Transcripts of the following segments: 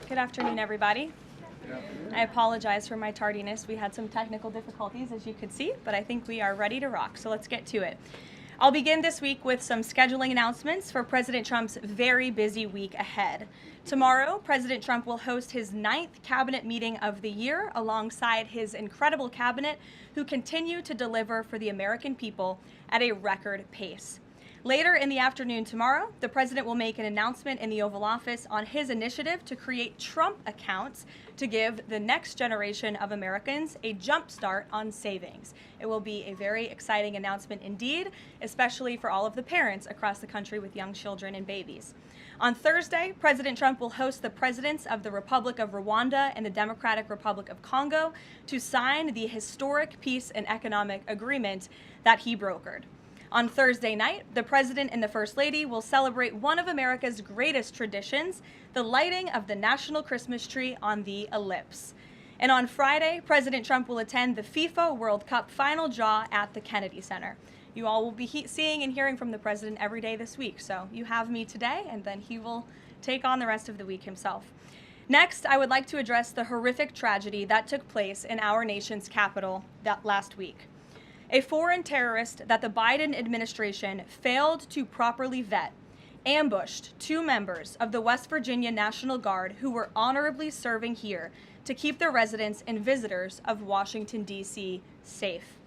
Good afternoon, everybody. I apologize for my tardiness. We had some technical difficulties, as you could see, but I think we are ready to rock, so let's get to it. I'll begin this week with some scheduling announcements for President Trump's very busy week ahead. Tomorrow, President Trump will host his 9th cabinet meeting of the year alongside his incredible cabinet, who continue to deliver for the American people at a record pace. Later in the afternoon tomorrow, the president will make an announcement in the Oval Office on his initiative to create Trump accounts to give the next generation of Americans a jump start on savings. It will be a very exciting announcement indeed, especially for all of the parents across the country with young children and babies. On Thursday, President Trump will host the presidents of the Republic of Rwanda and the Democratic Republic of Congo to sign the historic peace and economic agreement that he brokered. On Thursday night, the President and the First Lady will celebrate one of America's greatest traditions, the lighting of the National Christmas Tree on the Ellipse. And on Friday, President Trump will attend the FIFA World Cup final draw at the Kennedy Center. You all will be seeing and hearing from the President every day this week, so you have me today, and then he will take on the rest of the week himself. Next, I would like to address the horrific tragedy that took place in our nation's capital last week. A foreign terrorist that the Biden administration failed to properly vet ambushed 2 members of the West Virginia National Guard who were honorably serving here to keep the residents and visitors of Washington, D.C. safe.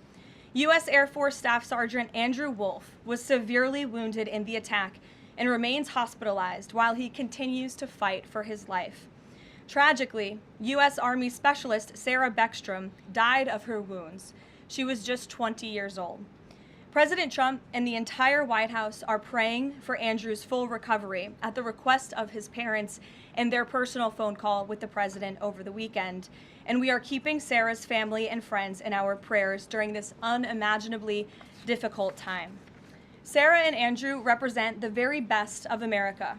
U.S. Air Force Staff Sergeant Andrew Wolf was severely wounded in the attack and remains hospitalized while he continues to fight for his life. Tragically, U.S. Army Specialist Sarah Beckstrom died of her wounds. She was just 20 years old. President Trump and the entire White House are praying for Andrew's full recovery at the request of his parents and their personal phone call with the president over the weekend. And we are keeping Sarah's family and friends in our prayers during this unimaginably difficult time. Sarah and Andrew represent the very best of America,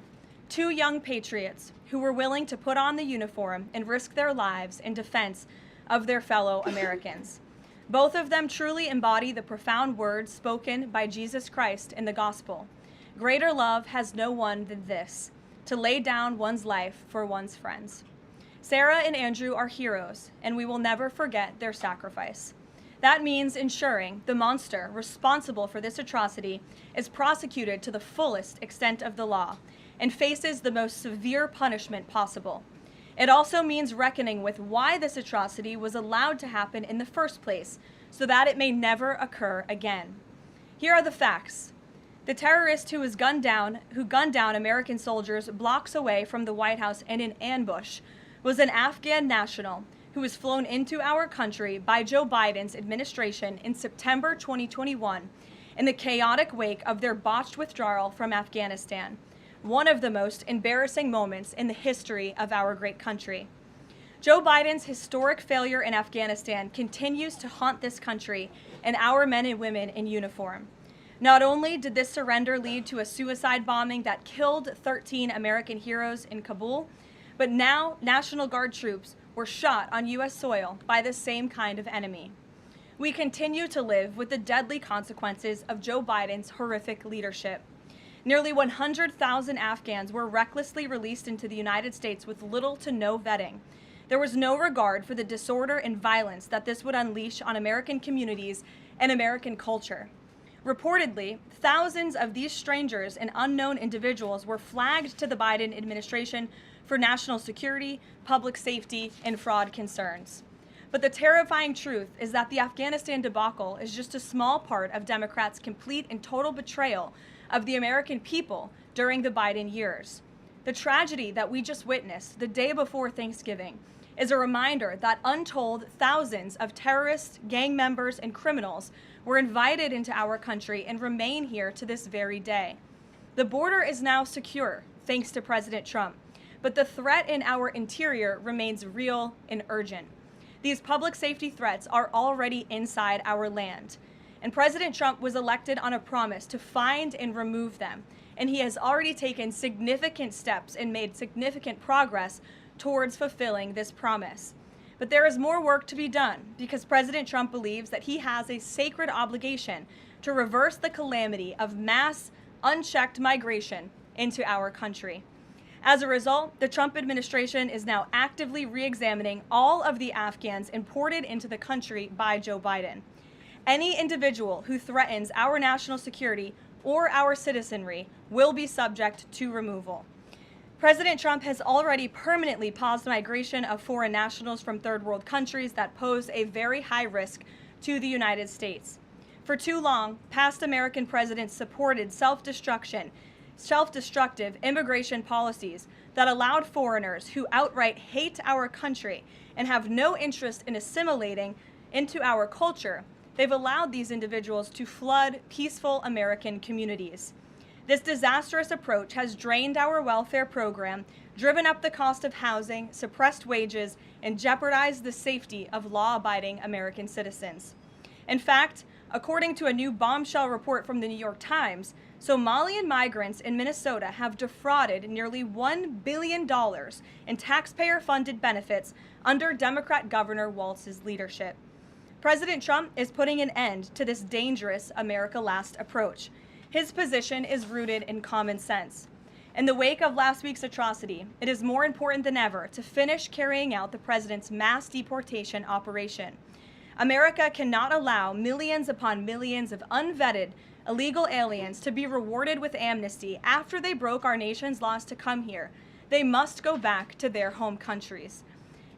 2 young patriots who were willing to put on the uniform and risk their lives in defense of their fellow Americans. Both of them truly embody the profound words spoken by Jesus Christ in the gospel. Greater love has no one than this, to lay down one's life for one's friends. Sarah and Andrew are heroes, and we will never forget their sacrifice. That means ensuring the monster responsible for this atrocity is prosecuted to the fullest extent of the law and faces the most severe punishment possible. It also means reckoning with why this atrocity was allowed to happen in the first place, so that it may never occur again. Here are the facts. The terrorist who gunned down American soldiers blocks away from the White House in an ambush was an Afghan national who was flown into our country by Joe Biden's administration in September 2021 in the chaotic wake of their botched withdrawal from Afghanistan. One of the most embarrassing moments in the history of our great country. Joe Biden's historic failure in Afghanistan continues to haunt this country and our men and women in uniform. Not only did this surrender lead to a suicide bombing that killed 13 American heroes in Kabul, but now National Guard troops were shot on U.S. soil by the same kind of enemy. We continue to live with the deadly consequences of Joe Biden's horrific leadership. Nearly 100,000 Afghans were recklessly released into the United States with little to no vetting. There was no regard for the disorder and violence that this would unleash on American communities and American culture. Reportedly, thousands of these strangers and unknown individuals were flagged to the Biden administration for national security, public safety, and fraud concerns. But the terrifying truth is that the Afghanistan debacle is just a small part of Democrats' complete and total betrayal of the American people during the Biden years. The tragedy that we just witnessed the day before Thanksgiving is a reminder that untold thousands of terrorists, gang members, and criminals were invited into our country and remain here to this very day. The border is now secure, thanks to President Trump, but the threat in our interior remains real and urgent. These public safety threats are already inside our land. And President Trump was elected on a promise to find and remove them. And he has already taken significant steps and made significant progress towards fulfilling this promise. But there is more work to be done because President Trump believes that he has a sacred obligation to reverse the calamity of mass, unchecked migration into our country. As a result, the Trump administration is now actively re-examining all of the Afghans imported into the country by Joe Biden. Any individual who threatens our national security or our citizenry will be subject to removal. President Trump has already permanently paused migration of foreign nationals from third world countries that pose a very high risk to the United States. For too long, past American presidents supported self-destructive immigration policies that allowed foreigners who outright hate our country and have no interest in assimilating into our culture. They've allowed these individuals to flood peaceful American communities. This disastrous approach has drained our welfare program, driven up the cost of housing, suppressed wages, and jeopardized the safety of law-abiding American citizens. In fact, according to a new bombshell report from the New York Times, Somalian migrants in Minnesota have defrauded nearly $1 billion in taxpayer-funded benefits under Democrat Governor Walz's leadership. President Trump is putting an end to this dangerous America Last approach. His position is rooted in common sense. In the wake of last week's atrocity, it is more important than ever to finish carrying out the president's mass deportation operation. America cannot allow millions upon millions of unvetted illegal aliens to be rewarded with amnesty after they broke our nation's laws to come here. They must go back to their home countries.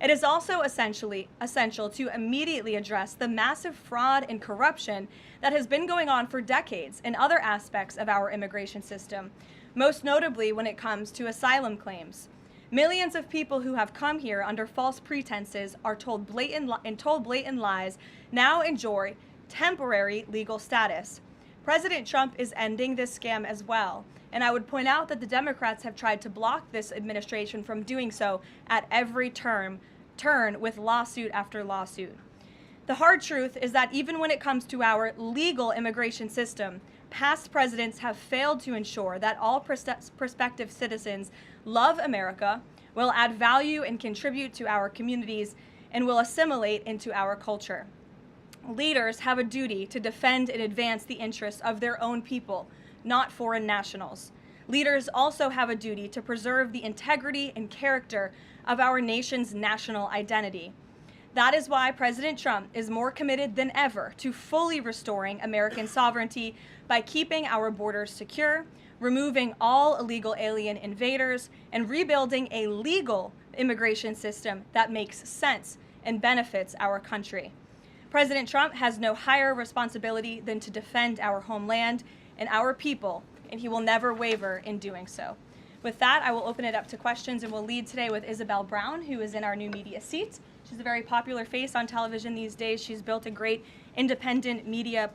It is also essential to immediately address the massive fraud and corruption that has been going on for decades in other aspects of our immigration system, most notably when it comes to asylum claims. Millions of people who have come here under false pretenses are told blatant lies now enjoy temporary legal status. President Trump is ending this scam as well, and I would point out that the Democrats have tried to block this administration from doing so at every turn with lawsuit after lawsuit. The hard truth is that even when it comes to our legal immigration system, past presidents have failed to ensure that all prospective citizens love America, will add value and contribute to our communities, and will assimilate into our culture. Leaders have a duty to defend and advance the interests of their own people, not foreign nationals. Leaders also have a duty to preserve the integrity and character of our nation's national identity. That is why President Trump is more committed than ever to fully restoring American sovereignty by keeping our borders secure, removing all illegal alien invaders, and rebuilding a legal immigration system that makes sense and benefits our country. President Trump has no higher responsibility than to defend our homeland and our people, and he will never waver in doing so. With that, I will open it up to questions, and we'll lead today with Isabel Brown, who is in our new media seat. She's a very popular face on television these days. She's built a great independent media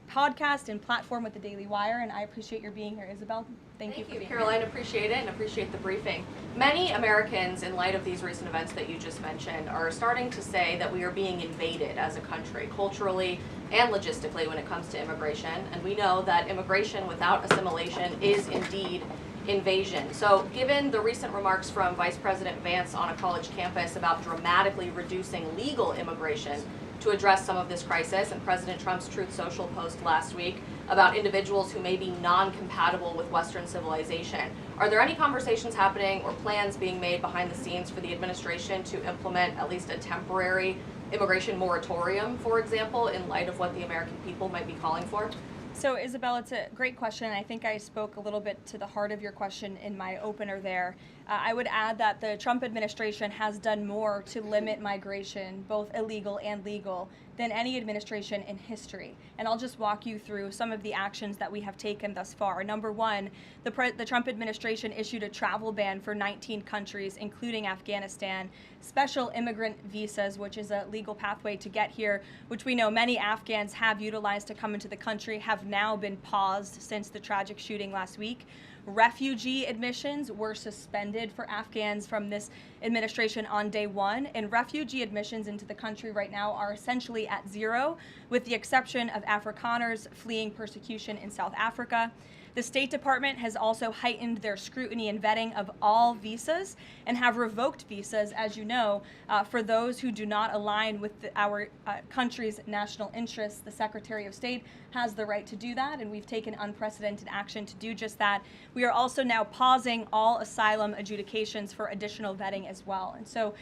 podcast and platform with the Daily Wire, and I appreciate your being here, Isabel. Thank you for being here. Caroline, appreciate it and appreciate the briefing. Many Americans, in light of these recent events that you just mentioned, are starting to say that we are being invaded as a country, culturally and logistically when it comes to immigration. And we know that immigration without assimilation is indeed invasion. So given the recent remarks from Vice President Vance on a college campus about dramatically reducing legal immigration to address some of this crisis, and President Trump's Truth Social post last week about individuals who may be non-compatible with Western civilization, are there any conversations happening or plans being made behind the scenes for the administration to implement at least a temporary immigration moratorium, for example, in light of what the American people might be calling for? So, Isabel, it's a great question. I think I spoke a little bit to the heart of your question in my opener there. I would add that the Trump administration has done more to limit migration, both illegal and legal, than any administration in history. And I'll just walk you through some of the actions that we have taken thus far. Number one, the Trump administration issued a travel ban for 19 countries, including Afghanistan, special immigrant visas, which is a legal pathway to get here, which we know many Afghans have utilized to come into the country, have now been paused since the tragic shooting last week. Refugee admissions were suspended for Afghans from this administration on day one, and refugee admissions into the country right now are essentially at zero, with the exception of Afrikaners fleeing persecution in South Africa. The State Department has also heightened their scrutiny and vetting of all visas and have revoked visas, as you know, for those who do not align with our country's national interests. The Secretary of State has the right to do that, and we've taken unprecedented action to do just that. We are also now pausing all asylum adjudications for additional vetting as well. And so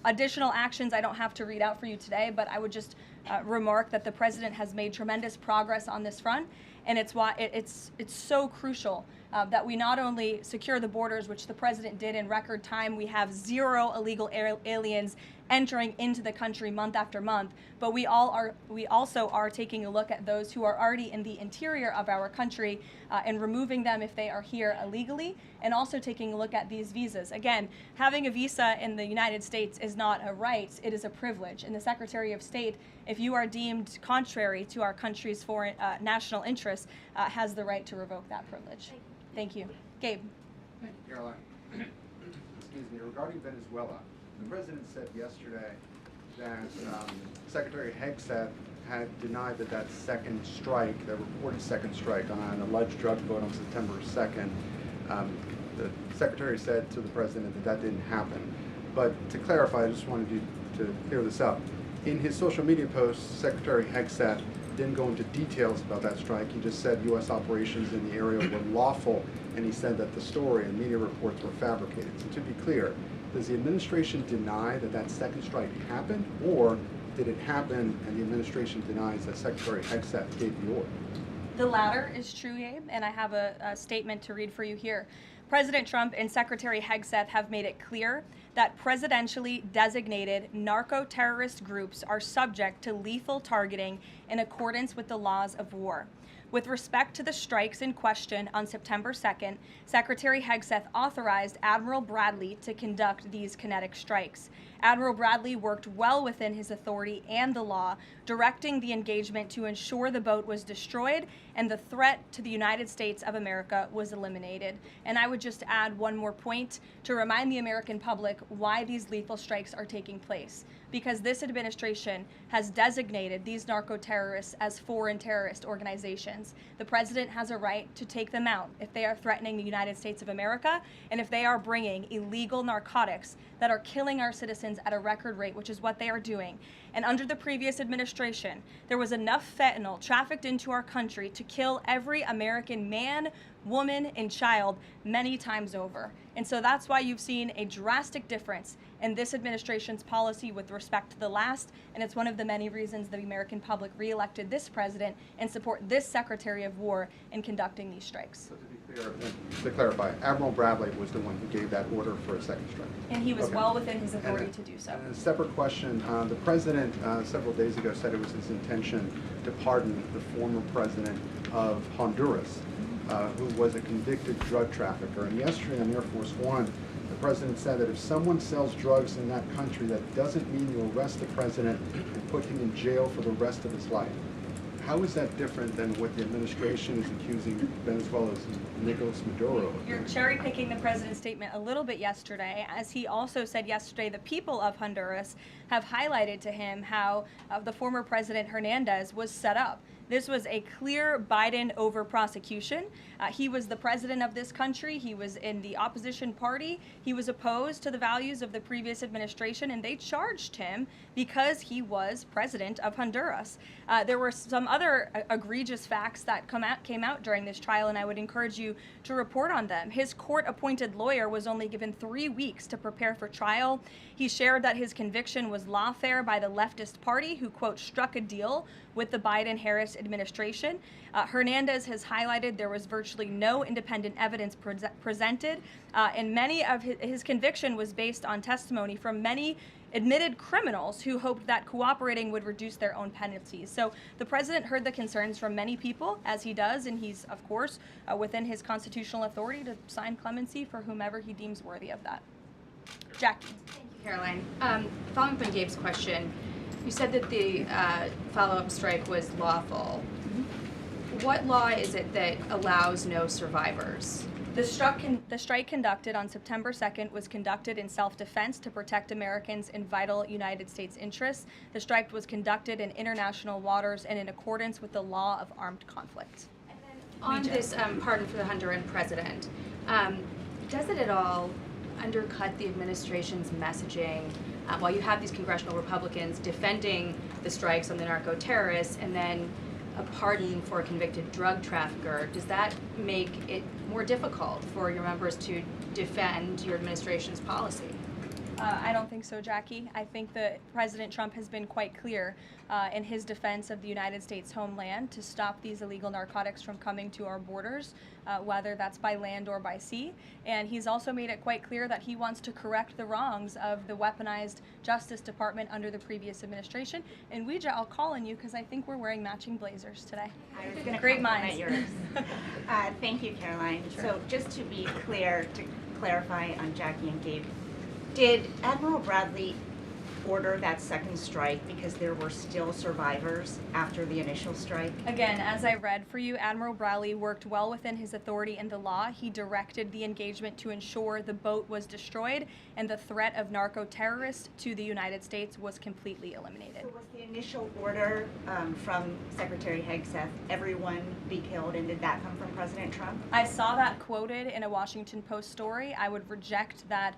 additional actions I don't have to read out for you today, but I would just remark that the president has made tremendous progress on this front, and it's why it's so crucial that we not only secure the borders, which the president did in record time. We have 0 illegal aliens entering into the country month after month, but we also are taking a look at those who are already in the interior of our country and removing them if they are here illegally, and also taking a look at these visas. Again, having a visa in the United States is not a right, it is a privilege. And the Secretary of State, if you are deemed contrary to our country's foreign national interests, has the right to revoke that privilege. Thank you. Gabe. Thank you, Caroline. Excuse me. Regarding Venezuela, the president said yesterday that Secretary Hegseth had denied that second strike, the reported second strike on an alleged drug vote on September 2nd, the secretary said to the president that didn't happen. But to clarify, I just wanted you to clear this up. In his social media post, Secretary Hegseth didn't go into details about that strike. He just said U.S. operations in the area were lawful, and he said that the story and media reports were fabricated. So to be clear, does the administration deny that second strike happened, or did it happen and the administration denies that Secretary Hegseth gave the order? The latter is true, Gabe, and I have a statement to read for you here. President Trump and Secretary Hegseth have made it clear that presidentially designated narco-terrorist groups are subject to lethal targeting in accordance with the laws of war. With respect to the strikes in question on September 2nd, Secretary Hegseth authorized Admiral Bradley to conduct these kinetic strikes. Admiral Bradley worked well within his authority and the law, directing the engagement to ensure the boat was destroyed and the threat to the United States of America was eliminated. And I would just add one more point to remind the American public why these lethal strikes are taking place. Because this administration has designated these narco-terrorists as foreign terrorist organizations. The president has a right to take them out if they are threatening the United States of America and if they are bringing illegal narcotics that are killing our citizens at a record rate, which is what they are doing. And under the previous administration, there was enough fentanyl trafficked into our country to kill every American man, woman, and child many times over. And so that's why you've seen a drastic difference in this administration's policy with respect to the last, and it's one of the many reasons the American public reelected this president and support this Secretary of War in conducting these strikes. So to be clear, to clarify, Admiral Bradley was the one who gave that order for a second strike. And he was well within his authority to do so. And a separate question, the president several days ago said it was his intention to pardon the former president of Honduras, who was a convicted drug trafficker. And yesterday on Air Force One, the president said that if someone sells drugs in that country, that doesn't mean you arrest the president and put him in jail for the rest of his life. How is that different than what the administration is accusing Venezuela's Nicolas Maduro of? You're cherry picking the president's statement a little bit yesterday, as he also said yesterday the people of Honduras have highlighted to him how the former president Hernandez was set up. This was a clear Biden over prosecution. He was the president of this country. He was in the opposition party. He was opposed to the values of the previous administration, and they charged him because he was president of Honduras. There were some other egregious facts that came out during this trial, and I would encourage you to report on them. His court-appointed lawyer was only given 3 weeks to prepare for trial. He shared that his conviction was lawfare by the leftist party, who, quote, struck a deal with the Biden-Harris administration. Hernandez has highlighted there was virtually no independent evidence presented, and many of his conviction was based on testimony from many admitted criminals who hoped that cooperating would reduce their own penalties. So the president heard the concerns from many people, as he does, and he's, of course, within his constitutional authority to sign clemency for whomever he deems worthy of that. Jackie. Thank you, Caroline. Following up on Gabe's question, you said that the follow-up strike was lawful. What law is it that allows no survivors? The strike conducted on September 2nd was conducted in self-defense to protect Americans in vital United States interests. The strike was conducted in international waters and in accordance with the law of armed conflict. And then On this pardon for the Honduran president, does it at all undercut the administration's messaging while you have these congressional Republicans defending the strikes on the narco-terrorists and then a pardon for a convicted drug trafficker? Does that make it more difficult for your members to defend your administration's policy? I don't think so, Jackie. I think that President Trump has been quite clear in his defense of the United States homeland to stop these illegal narcotics from coming to our borders, whether that's by land or by sea. And he's also made it quite clear that he wants to correct the wrongs of the weaponized Justice Department under the previous administration. And Ouija, I'll call on you because I think we're wearing matching blazers today. I was going to Great compliment minds. yours. Thank you, Caroline. Sure. So just to be clear, to clarify on Jackie and Gabe, did Admiral Bradley order that second strike because there were still survivors after the initial strike? Again, as I read for you, Admiral Bradley worked well within his authority in the law. He directed the engagement to ensure the boat was destroyed and the threat of narco-terrorists to the United States was completely eliminated. So was the initial order from Secretary Hegseth, everyone be killed, and did that come from President Trump? I saw that quoted in a Washington Post story. I would reject that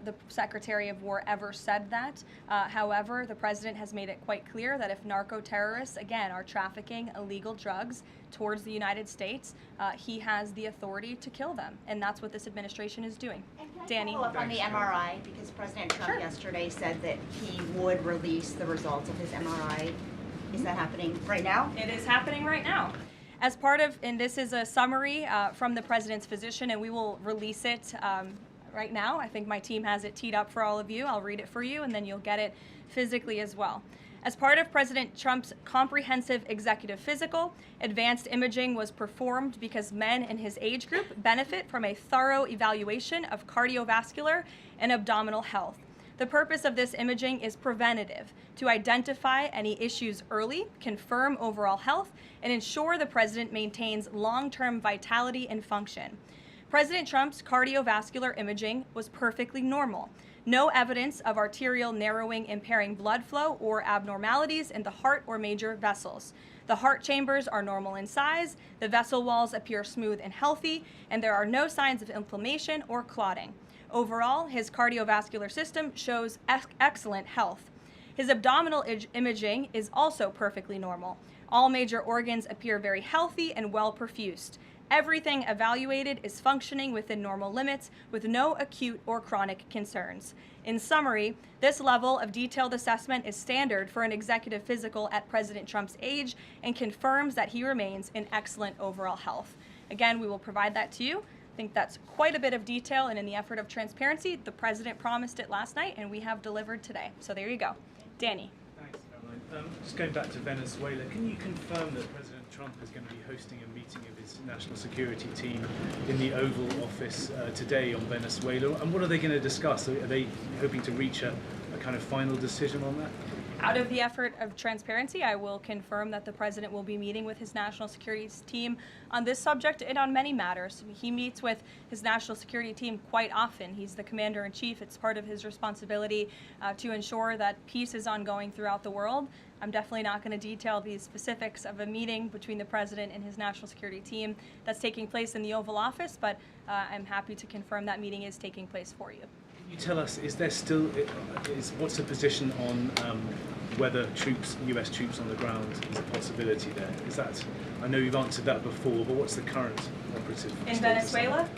the Secretary of War ever said that. However, the President has made it quite clear that if narco-terrorists, again, are trafficking illegal drugs towards the United States, he has the authority to kill them. And that's what this administration is doing. And can I Danny? follow up on the MRI? Because President Trump Sure. yesterday said that he would release the results of his MRI. Is that happening right now? It is happening right now. As part of, and this is a summary from the President's physician, and we will release it right now. I think my team has it teed up for all of you. I'll read it for you, and then you'll get it physically as well. As part of President Trump's comprehensive executive physical, advanced imaging was performed because men in his age group benefit from a thorough evaluation of cardiovascular and abdominal health. The purpose of this imaging is preventative, to identify any issues early, confirm overall health, and ensure the president maintains long-term vitality and function. President Trump's cardiovascular imaging was perfectly normal. No evidence of arterial narrowing impairing blood flow or abnormalities in the heart or major vessels. The heart chambers are normal in size, the vessel walls appear smooth and healthy, and there are no signs of inflammation or clotting. Overall, his cardiovascular system shows excellent health. His abdominal imaging is also perfectly normal. All major organs appear very healthy and well perfused. Everything evaluated is functioning within normal limits with no acute or chronic concerns. In summary, this level of detailed assessment is standard for an executive physical at President Trump's age and confirms that he remains in excellent overall health. Again, we will provide that to you. I think that's quite a bit of detail, and in the effort of transparency, the president promised it last night, and we have delivered today. So there you go. Danny. Thanks, Caroline. Just going back to Venezuela, can you confirm that President Trump is going to be hosting a meeting of his national security team in the Oval Office today on Venezuela? And what are they going to discuss? Are they hoping to reach a kind of final decision on that? Out of the effort of transparency, I will confirm that the president will be meeting with his national security team on this subject and on many matters. He meets with his national security team quite often. He's the commander-in-chief. It's part of his responsibility to ensure that peace is ongoing throughout the world. I'm definitely not going to detail the specifics of a meeting between the president and his national security team that's taking place in the Oval Office, but I'm happy to confirm that meeting is taking place for you. Can you tell us, is there still, what's the position on whether US troops on the ground is a possibility there? Is that, I know you've answered that before, but what's the current operative In status? Venezuela?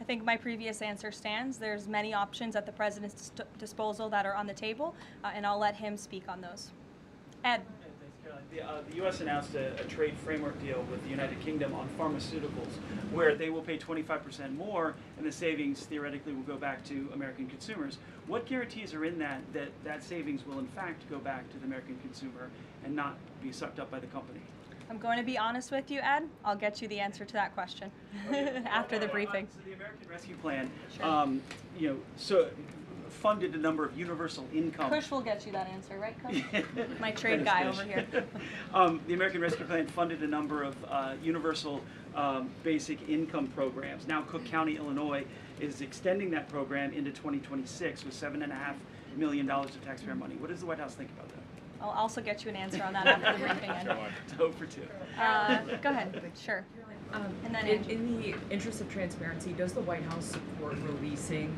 I think my previous answer stands. There's many options at the president's disposal that are on the table, and I'll let him speak on those. Ed. Thanks, Caroline. The U.S. announced a trade framework deal with the United Kingdom on pharmaceuticals, where they will pay 25% more, and the savings theoretically will go back to American consumers. What guarantees are in that savings will in fact go back to the American consumer and not be sucked up by the company? I'm going to be honest with you, Ed. I'll get you the answer to that question after the briefing. So the American Rescue Plan, Sure. funded a number of universal income. Kush will get you that answer, right, Kush? My trade guy over here. The American Rescue Plan funded a number of universal basic income programs. Now Cook County, Illinois is extending that program into 2026 with $7.5 million of taxpayer money. What does the White House think about that? I'll also get you an answer on that after the briefing. Ed. It's 0 for 2. Go ahead. Sure. And then in the interest of transparency, does the White House support releasing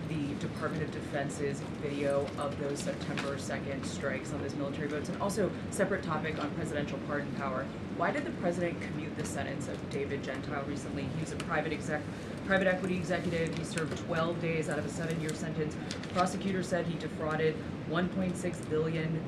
the Department of Defense's video of those September 2nd strikes on those military boats? And also, separate topic on presidential pardon power. Why did the president commute the sentence of David Gentile recently? He was a private equity executive. He served 12 days out of a 7-year sentence. Prosecutors said he defrauded $1.6 billion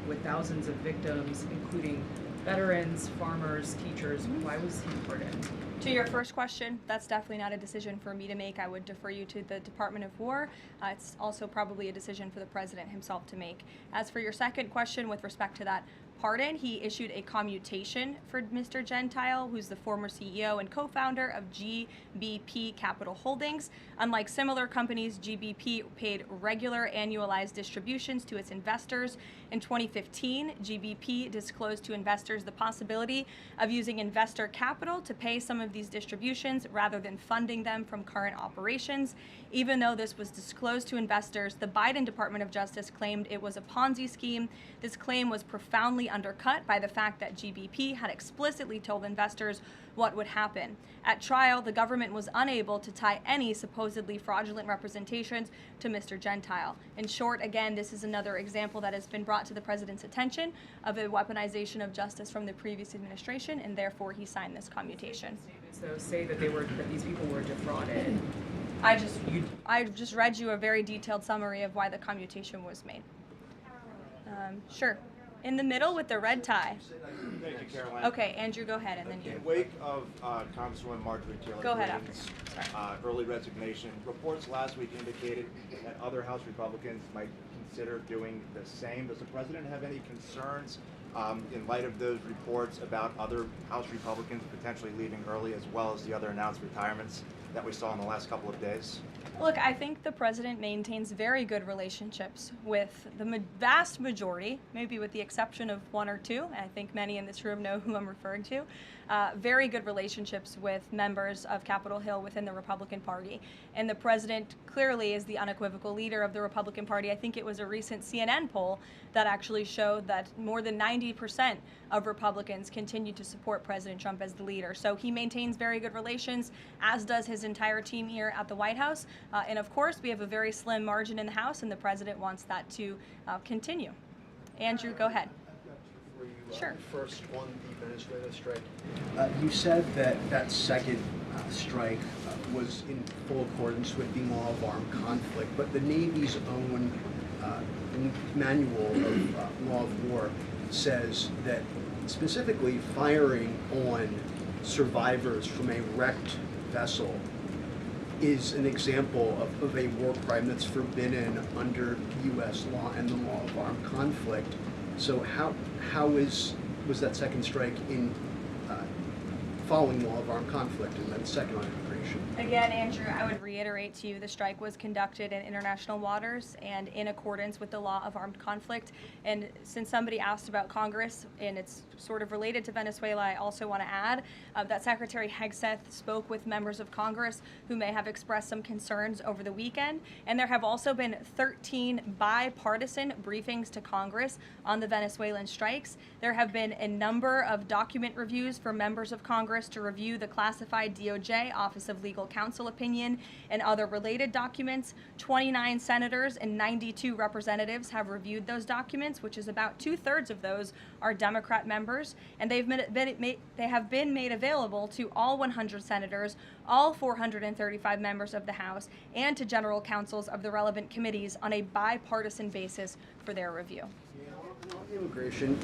with thousands of victims, including veterans, farmers, teachers. Why was he pardoned? To your first question, that's definitely not a decision for me to make. I would defer you to the Department of War. It's also probably a decision for the president himself to make. As for your second question with respect to that pardon, he issued a commutation for Mr. Gentile, who's the former CEO and co-founder of GBP Capital Holdings. Unlike similar companies, GBP paid regular annualized distributions to its investors. In 2015, GBP disclosed to investors the possibility of using investor capital to pay some of these distributions rather than funding them from current operations. Even though this was disclosed to investors, the Biden Department of Justice claimed it was a Ponzi scheme. This claim was profoundly undercut by the fact that GBP had explicitly told investors what would happen. At trial, the government was unable to tie any supposedly fraudulent representations to Mr. Gentile. In short, again, this is another example that has been brought to the president's attention of a weaponization of justice from the previous administration, and therefore he signed this commutation. So say that these people were defrauded. I just read you a very detailed summary of why the commutation was made. Sure. In the middle with the red tie. Thank you, Caroline. Okay, Andrew, go ahead, and then you. In wake of Congresswoman Marjorie Taylor Go ahead Greene's early resignation, reports last week indicated that other House Republicans might consider doing the same. Does the president have any concerns in light of those reports about other House Republicans potentially leaving early, as well as the other announced retirements that we saw in the last couple of days? Look, I think the president maintains very good relationships with the vast majority, maybe with the exception of one or two. I think many in this room know who I'm referring to. Very good relationships with members of Capitol Hill within the Republican Party. And the president clearly is the unequivocal leader of the Republican Party. I think it was a recent CNN poll that actually showed that more than 90% of Republicans continue to support President Trump as the leader. So he maintains very good relations, as does his entire team here at the White House. And of course, we have a very slim margin in the House, and the president wants that to continue. Andrew, go ahead. For you, Sure. First, on the Venezuela strike, you said that that second strike was in full accordance with the law of armed conflict, but the Navy's own manual of law of war says that specifically firing on survivors from a wrecked vessel is an example of a war crime that's forbidden under U.S. law and the law of armed conflict. So how was that second strike in following law of armed conflict, and then second on immigration? Again, Andrew, I would reiterate to you the strike was conducted in international waters and in accordance with the law of armed conflict. And since somebody asked about Congress, and it's sort of related to Venezuela, I also want to add that Secretary Hegseth spoke with members of Congress who may have expressed some concerns over the weekend. And there have also been 13 bipartisan briefings to Congress on the Venezuelan strikes. There have been a number of document reviews for members of Congress to review the classified DOJ Office of Legal Counsel opinion and other related documents. 29 senators and 92 representatives have reviewed those documents, which is about 2/3 of those are Democrat members, and they have been made available to all 100 senators, all 435 members of the House, and to general counsels of the relevant committees on a bipartisan basis for their review. On immigration,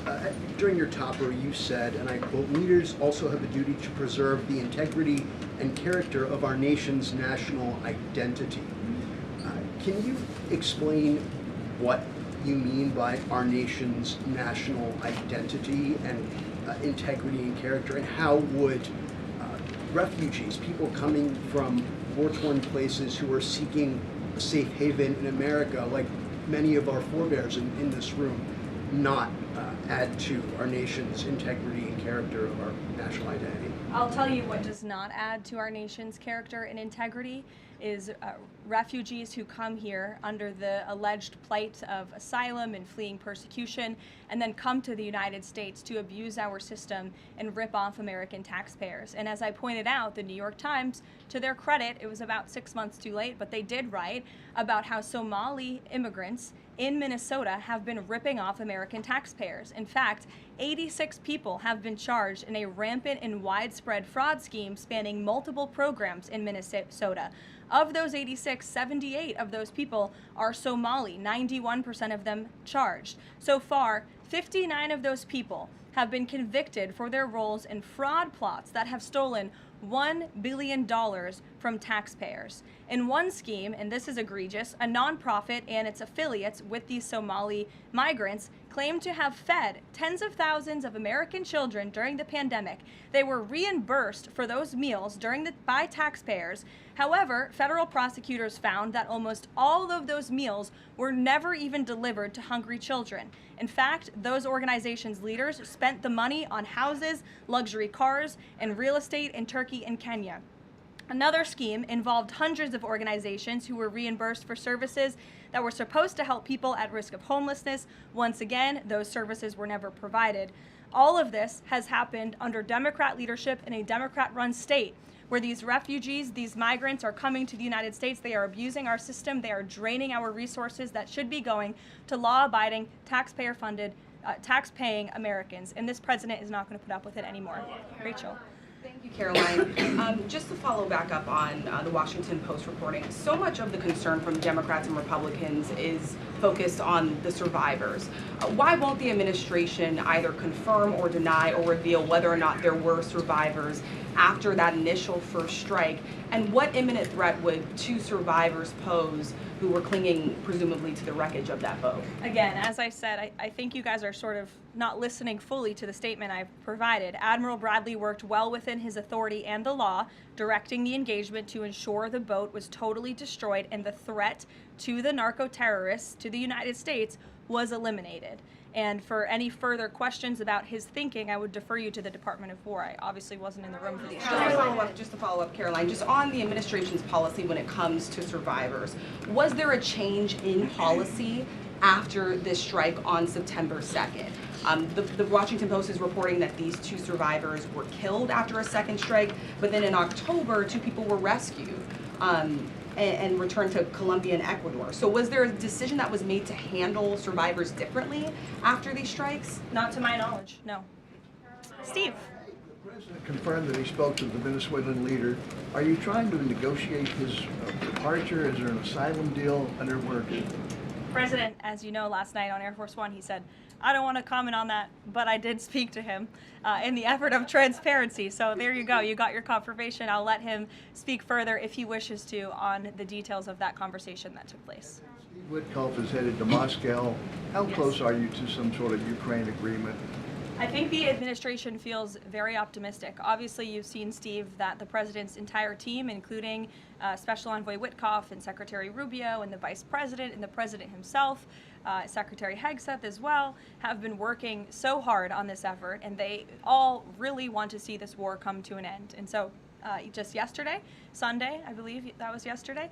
during your topper you said, and I quote, "Leaders also have a duty to preserve the integrity and character of our nation's national identity." Can you explain what you mean by our nation's national identity and integrity and character, and how would refugees, people coming from war-torn places who are seeking a safe haven in America, like many of our forebears in this room, not add to our nation's integrity and character of our national identity? I'll tell you what does not add to our nation's character and integrity. is refugees who come here under the alleged plight of asylum and fleeing persecution, and then come to the United States to abuse our system and rip off American taxpayers. And as I pointed out, the New York Times, to their credit, it was about 6 months too late, but they did write about how Somali immigrants in Minnesota have been ripping off American taxpayers. In fact, 86 people have been charged in a rampant and widespread fraud scheme spanning multiple programs in Minnesota. Of those 86, 78 of those people are Somali, 91% of them charged. So far, 59 of those people have been convicted for their roles in fraud plots that have stolen $1 billion from taxpayers. In one scheme, and this is egregious, a nonprofit and its affiliates with these Somali migrants claimed to have fed tens of thousands of American children during the pandemic. They were reimbursed for those meals by taxpayers. However, federal prosecutors found that almost all of those meals were never even delivered to hungry children. In fact, those organizations' leaders spent the money on houses, luxury cars, and real estate in Turkey and Kenya. Another scheme involved hundreds of organizations who were reimbursed for services that were supposed to help people at risk of homelessness. Once again, those services were never provided. All of this has happened under Democrat leadership in a Democrat-run state, where these refugees, these migrants are coming to the United States. They are abusing our system. They are draining our resources that should be going to law-abiding, taxpayer-funded, tax-paying Americans. And this president is not going to put up with it anymore. Rachel. Thank you, Caroline. Just to follow back up on the Washington Post reporting, so much of the concern from Democrats and Republicans is focused on the survivors. Why won't the administration either confirm or deny or reveal whether or not there were survivors after that initial first strike? And what imminent threat would two survivors pose who were clinging presumably to the wreckage of that boat? Again, as I said, I think you guys are sort of not listening fully to the statement I've provided. Admiral Bradley worked well within his authority and the law, directing the engagement to ensure the boat was totally destroyed and the threat to the narco-terrorists, to the United States, was eliminated. And for any further questions about his thinking, I would defer you to the Department of War. I obviously wasn't in the room for these. Just to follow up, Caroline, just on the administration's policy when it comes to survivors, was there a change in policy after this strike on September 2nd? The Washington Post is reporting that these two survivors were killed after a second strike, but then in October, two people were rescued and returned to Colombia and Ecuador. So was there a decision that was made to handle survivors differently after these strikes? Not to my knowledge, no. Steve. The president confirmed that he spoke to the Venezuelan leader. Are you trying to negotiate his departure? Is there an asylum deal under work? President, as you know, last night on Air Force One, he said, I don't want to comment on that, but I did speak to him in the effort of transparency. So there you go. You got your confirmation. I'll let him speak further if he wishes to on the details of that conversation that took place. Steve Witkoff is headed to Moscow. How close are you to some sort of Ukraine agreement? I think the administration feels very optimistic. Obviously, you've seen, Steve, that the president's entire team, including Special Envoy Witkoff and Secretary Rubio and the Vice President and the President himself, Secretary Hegseth as well, have been working so hard on this effort, and they all really want to see this war come to an end. And so just yesterday, Sunday, I believe that was yesterday,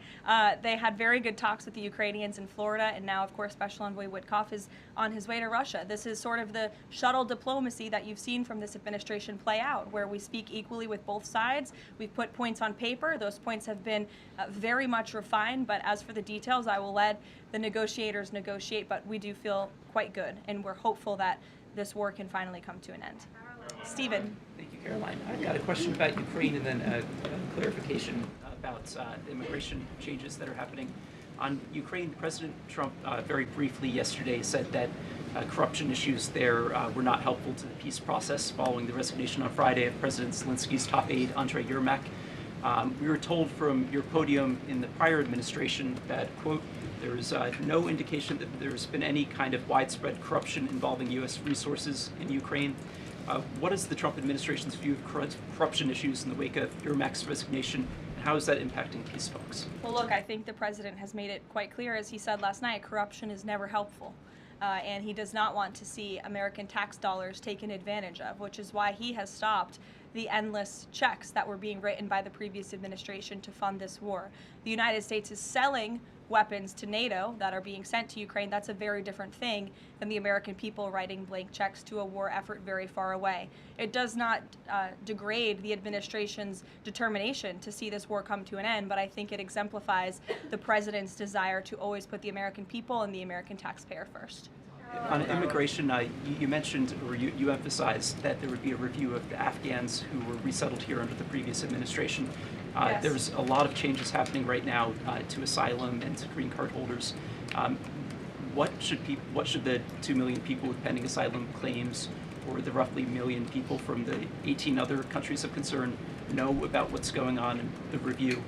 they had very good talks with the Ukrainians in Florida, and now, of course, Special Envoy Witkoff is on his way to Russia. This is sort of the shuttle diplomacy that you've seen from this administration play out, where we speak equally with both sides. We've put points on paper. Those points have been very much refined, but as for the details, I will let the negotiators negotiate, but we do feel quite good, and we're hopeful that this war can finally come to an end. Stephen. Thank you, Caroline. I've got a question about Ukraine and then a clarification about immigration changes that are happening. On Ukraine, President Trump very briefly yesterday said that corruption issues there were not helpful to the peace process following the resignation on Friday of President Zelensky's top aide, Andriy Yermak. We were told from your podium in the prior administration that, quote, there is no indication that there's been any kind of widespread corruption involving U.S. resources in Ukraine. What is the Trump administration's view of corruption issues in the wake of Yermak's resignation, and how is that impacting peace talks? Well, look, I think the president has made it quite clear, as he said last night, corruption is never helpful. And he does not want to see American tax dollars taken advantage of, which is why he has stopped the endless checks that were being written by the previous administration to fund this war. The United States is selling weapons to NATO that are being sent to Ukraine. That's a very different thing than the American people writing blank checks to a war effort very far away. It does not degrade the administration's determination to see this war come to an end, but I think it exemplifies the president's desire to always put the American people and the American taxpayer first. On immigration, you mentioned, or you emphasized that there would be a review of the Afghans who were resettled here under the previous administration. Yes. There's a lot of changes happening right now to asylum and to green card holders. What should the 2 million people with pending asylum claims, or the roughly 1 million people from the 18 other countries of concern, know about what's going on in the review?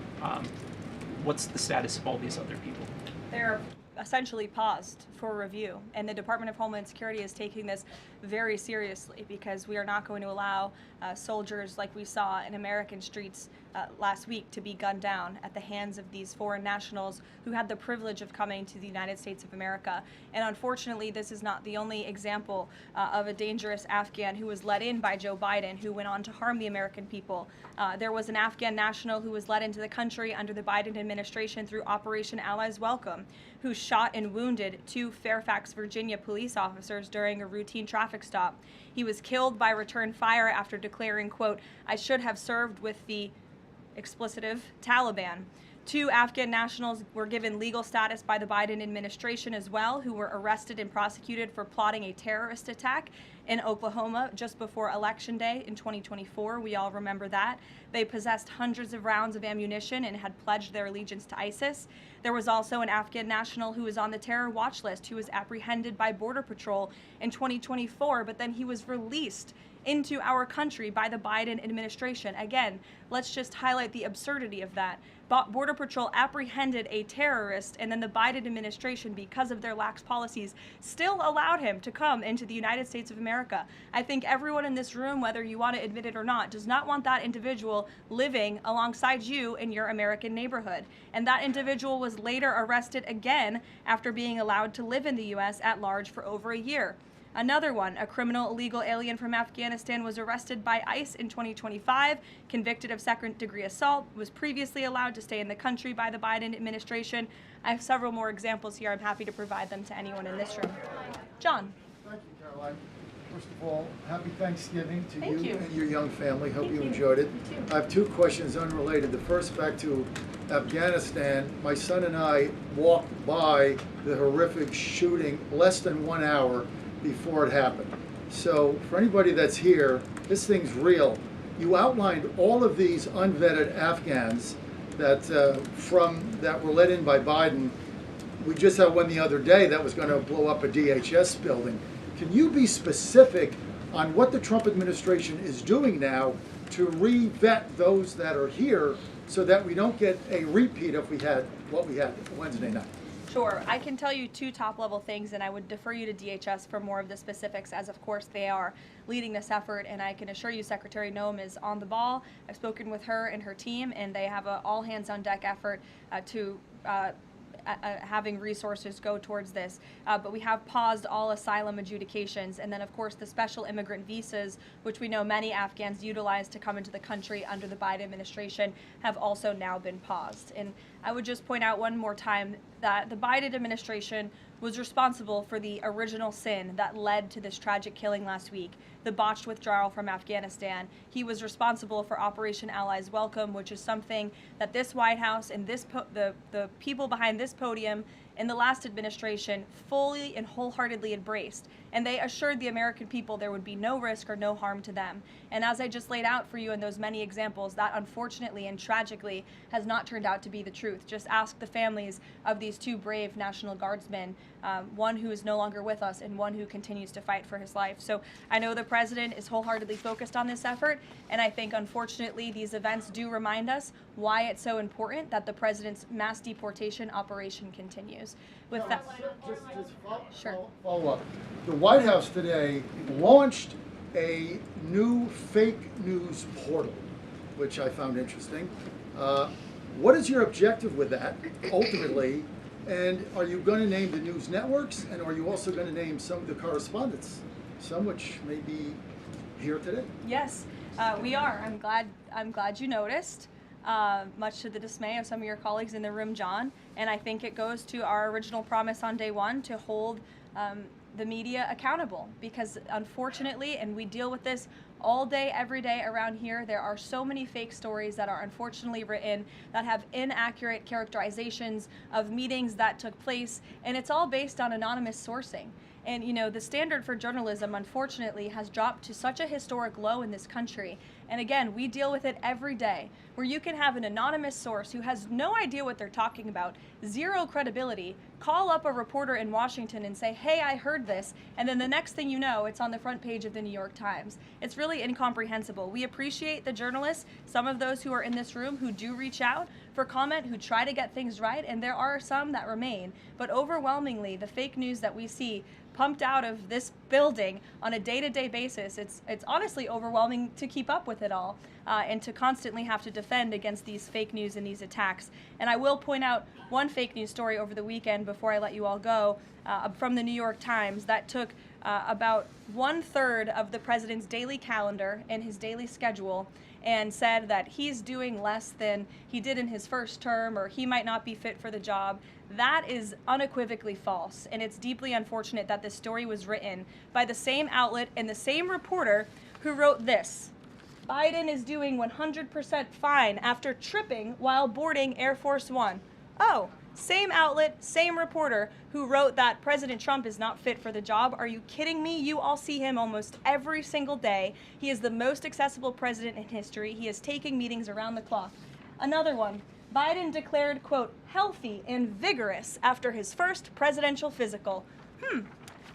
What's the status of all these other people? They're essentially paused for review, and the Department of Homeland Security is taking this very seriously, because we are not going to allow soldiers like we saw in American streets last week to be gunned down at the hands of these foreign nationals who had the privilege of coming to the United States of America. And unfortunately, this is not the only example of a dangerous Afghan who was let in by Joe Biden, who went on to harm the American people. There was an Afghan national who was let into the country under the Biden administration through Operation Allies Welcome, who shot and wounded 2 Fairfax, Virginia police officers during a routine traffic stop. He was killed by return fire after declaring, quote, "I should have served with the explicitive Taliban." 2 Afghan nationals were given legal status by the Biden administration as well, who were arrested and prosecuted for plotting a terrorist attack in Oklahoma just before Election Day in 2024. We all remember that. They possessed hundreds of rounds of ammunition and had pledged their allegiance to ISIS. There was also an Afghan national who was on the terror watch list who was apprehended by Border Patrol in 2024, but then he was released into our country by the Biden administration. Again, let's just highlight the absurdity of that. Border Patrol apprehended a terrorist, and then the Biden administration, because of their lax policies, still allowed him to come into the United States of America. I think everyone in this room, whether you want to admit it or not, does not want that individual living alongside you in your American neighborhood. And that individual was later arrested again after being allowed to live in the U.S. at large for over a year. Another one, a criminal illegal alien from Afghanistan, was arrested by ICE in 2025, convicted of second-degree assault, was previously allowed to stay in the country by the Biden administration. I have several more examples here. I'm happy to provide them to anyone in this room. John. Thank you, Caroline. First of all, happy Thanksgiving to Thank you and your young family. Hope Thank you you. enjoyed it. You too. I have 2 questions unrelated. The first, back to Afghanistan. My son and I walked by the horrific shooting less than 1 hour before it happened. So for anybody that's here, this thing's real. You outlined all of these unvetted Afghans that that were let in by Biden. We just had one the other day that was going to blow up a DHS building. Can you be specific on what the Trump administration is doing now to re-vet those that are here so that we don't get a repeat of what we had Wednesday night? Sure. I can tell you 2 top-level things, and I would defer you to DHS for more of the specifics, as of course they are leading this effort, and I can assure you Secretary Noem is on the ball. I've spoken with her and her team, and they have an all-hands-on-deck effort to having resources go towards this. But we have paused all asylum adjudications, and then of course the special immigrant visas, which we know many Afghans utilize to come into the country under the Biden administration, have also now been paused. And I would just point out one more time that the Biden administration was responsible for the original sin that led to this tragic killing last week, the botched withdrawal from Afghanistan. He was responsible for Operation Allies Welcome, which is something that this White House and the people behind this podium in the last administration fully and wholeheartedly embraced. And they assured the American people there would be no risk or no harm to them. And as I just laid out for you in those many examples, that unfortunately and tragically has not turned out to be the truth. Just ask the families of these 2 brave National Guardsmen, one who is no longer with us and one who continues to fight for his life. So I know the president is wholeheartedly focused on this effort, and I think unfortunately these events do remind us why it's so important that the president's mass deportation operation continues. With that, follow up. The White House today launched a new fake news portal, which I found interesting. What is your objective with that, ultimately? And are you going to name the news networks? And are you also going to name some of the correspondents, some which may be here today? yes. We are. I'm glad you noticed. Much to the dismay of some of your colleagues in the room, John. And I think it goes to our original promise on day one to hold the media accountable, because unfortunately, and we deal with this all day, every day around here, there are so many fake stories that are unfortunately written that have inaccurate characterizations of meetings that took place, and it's all based on anonymous sourcing. And you know, the standard for journalism, unfortunately, has dropped to such a historic low in this country. And again, we deal with it every day, where you can have an anonymous source who has no idea what they're talking about, zero credibility, call up a reporter in Washington and say, hey, I heard this, and then the next thing you know, it's on the front page of the New York Times. It's really incomprehensible. We appreciate the journalists, some of those who are in this room who do reach out for comment, who try to get things right, and there are some that remain. But overwhelmingly, the fake news that we see pumped out of this building on a day-to-day basis, it's honestly overwhelming to keep up with it all, and to constantly have to defend against these fake news and these attacks. And I will point out one fake news story over the weekend before I let you all go, from the New York Times that took about 1/3 of the president's daily calendar and his daily schedule and said that he's doing less than he did in his first term, or he might not be fit for the job. That is unequivocally false, and it's deeply unfortunate that this story was written by the same outlet and the same reporter who wrote this: Biden is doing 100% fine after tripping while boarding Air Force One. Oh, same outlet, same reporter who wrote that President Trump is not fit for the job. Are you kidding me? You all see him almost every single day. He is the most accessible president in history. He is taking meetings around the clock. Another one. Biden declared, quote, healthy and vigorous after his first presidential physical.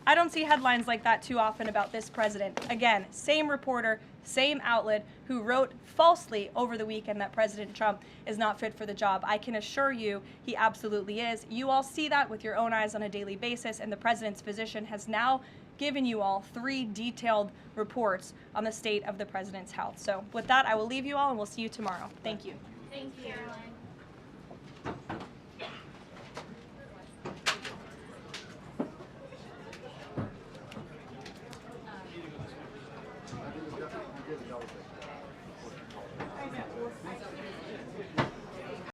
I don't see headlines like that too often about this president. Again, same reporter, same outlet who wrote falsely over the weekend that President Trump is not fit for the job. I can assure you he absolutely is. You all see that with your own eyes on a daily basis, and the president's physician has now given you all 3 detailed reports on the state of the president's health. So with that, I will leave you all and we'll see you tomorrow. Thank you. Thank you, Caroline.